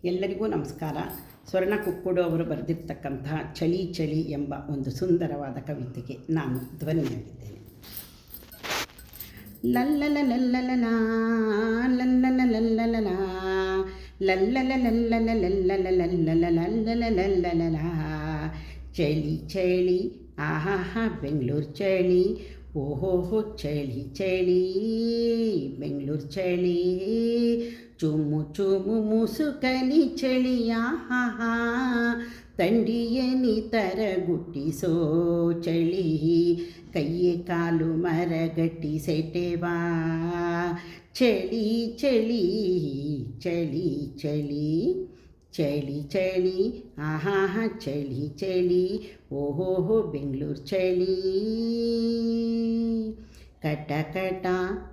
ಎಲ್ಲರಿಗೂ ನಮಸ್ಕಾರ. ಸ್ವರ್ಣ ಕುಕ್ಕುಡು ಅವರು ಬರೆದಿರ್ತಕ್ಕಂತಹ ಚಳಿ ಚಳಿ ಎಂಬ ಒಂದು ಸುಂದರವಾದ ಕವಿತೆಗೆ ನಾನು ಧ್ವನಿಯಾಗಿದ್ದೇನೆ. ಲಲ್ಲಲ ಲಲ್ಲಲ ಲಲ್ಲಲ ಲಲ್ಲಲ ಲಲ್ಲಲ ಲಲ್ಲಲ ಲಲ್ಲಲ ಲಲ್ಲಲ ಲಲ್ಲಲ ಚಳಿ ಚಳಿ ಆಹಾ ಬೆಂಗಳೂರು ಚಳಿ, ಓಹೋ ಚಳಿ ಚಳಿ ಬೆಂಗಳೂರು ಚಳಿ, ಚುಮ್ಮು ಚುಮ್ಮು ಮುಸುಕಲಿ ಚಳಿಯಾ ತಂಡಿಯನಿ ತರಗುಟ್ಟಿಸೋ ಚಳಿ, ಕೈಯೇ ಕಾಲು ಮರಗಟ್ಟಿ ಸೆಟೆವಾ ಚಳಿ ಚಳಿ ಚಳಿ ಚಳಿ ಚಳಿ ಚಳಿ ಆಹಾ ಚಳಿ ಚಳಿ, ಓಹೋ ಬೆಂಗಳೂರು ಚಳಿ. ಕಟ ಕಟ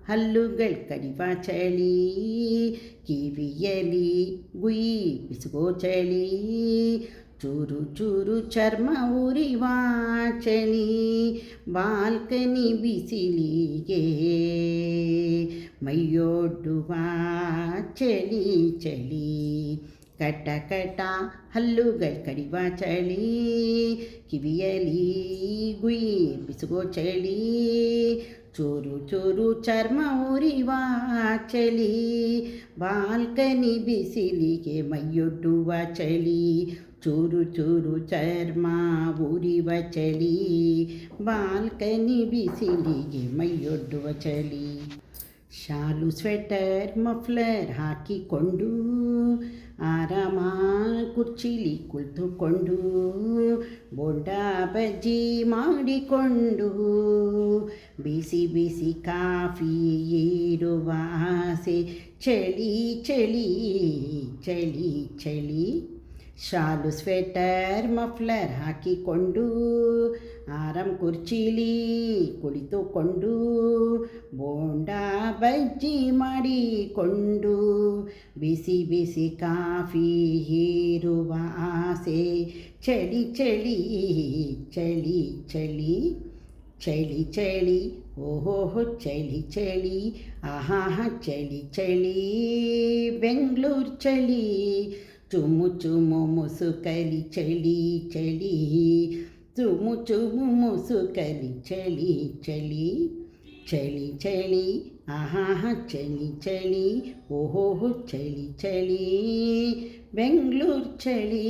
ಹಲ್ಲುಗಳು ಕಡಿವ ಚಳಿ, ಕಿವಿಯಲಿ ಗುಯಿ ಬಿಸುಗೋ ಚಳಿ, ಚೂರು ಚೂರು ಚರ್ಮ ಉರಿವ ಚಳಿ, ಬಾಲ್ಕನಿ ಬಿಸಿಲಿಗೆ ಮೈಯೊಡ್ಡುವ ಚಳಿ ಚಳಿ. ಕಟ ಕಟ ಹಲ್ಲುಗಳು ಕಡಿವ ಚಳಿ, ಕಿವಿಯಲಿ ಗುಯಿ ಬಿಸುಗೋ ಚಳಿ, ಚೂರು ಚೂರು ಚರ್ಮ ಉರಿವ ಚಳಿ, ಬಾಲ್ಕನಿ ಬಿಸಿಲಿಗೆ ಮೈಯೊಡ್ಡುವ ಚಳಿ, ಚೂರು ಚೂರು ಚರ್ಮ ಉರಿವ ಚಳಿ, ಬಾಲ್ಕನಿ ಬಿಸಿಲಿಗೆ ಮೈಯೊಡ್ಡುವ ಚಳಿ. ಶಾಲು ಸ್ವೆಟರ್ ಮಫ್ಲರ್ ಹಾಕಿಕೊಂಡು ಆರಾಮ ಕುರ್ಚಿಲಿ ಕುಳಿತುಕೊಂಡು, ಬೋಂಡ ಬಜ್ಜಿ ಮಾಡಿಕೊಂಡು, ಬಿಸಿ ಬಿಸಿ ಕಾಫಿ ಇರುವ ಆಸೆ, ಚಳಿ ಚಳಿ ಚಳಿ ಚಳಿ. ಶಾಲು ಸ್ವೆಟರ್ ಮಫ್ಲರ್ ಹಾಕಿಕೊಂಡು ಆರಾಮ್ ಕುರ್ಚಿಲಿ ಕುಳಿತುಕೊಂಡು, ಬೋಂಡ ಬಜ್ಜಿ ಮಾಡಿಕೊಂಡು, ಬಿಸಿ ಬಿಸಿ ಕಾಫಿ ಹೀರುವ ಆಸೆ, ಚಳಿ ಚಳಿ ಚಳಿ ಚಳಿ ಚಳಿ ಚಳಿ, ಓಹೋ ಚಳಿ ಚಳಿ ಆಹಾ ಚಳಿ ಚಳಿ ಬೆಂಗಳೂರು ಚಳಿ, ಚುಮ್ಮು ಚುಮ್ಮು ಮುಸುಕಲಿ ಚಳಿ ಚಳಿ, ಚುಮ್ಮು ಚುಮ್ಮು ಮುಸುಕಲಿ ಚಳಿ ಚಳಿ ಚಳಿ ಚಳಿ ಆಹಾ ಚಳಿ ಚಳಿ, ಓಹೋ ಚಳಿ ಚಳಿ ಬೆಂಗಳೂರು ಚಳಿ.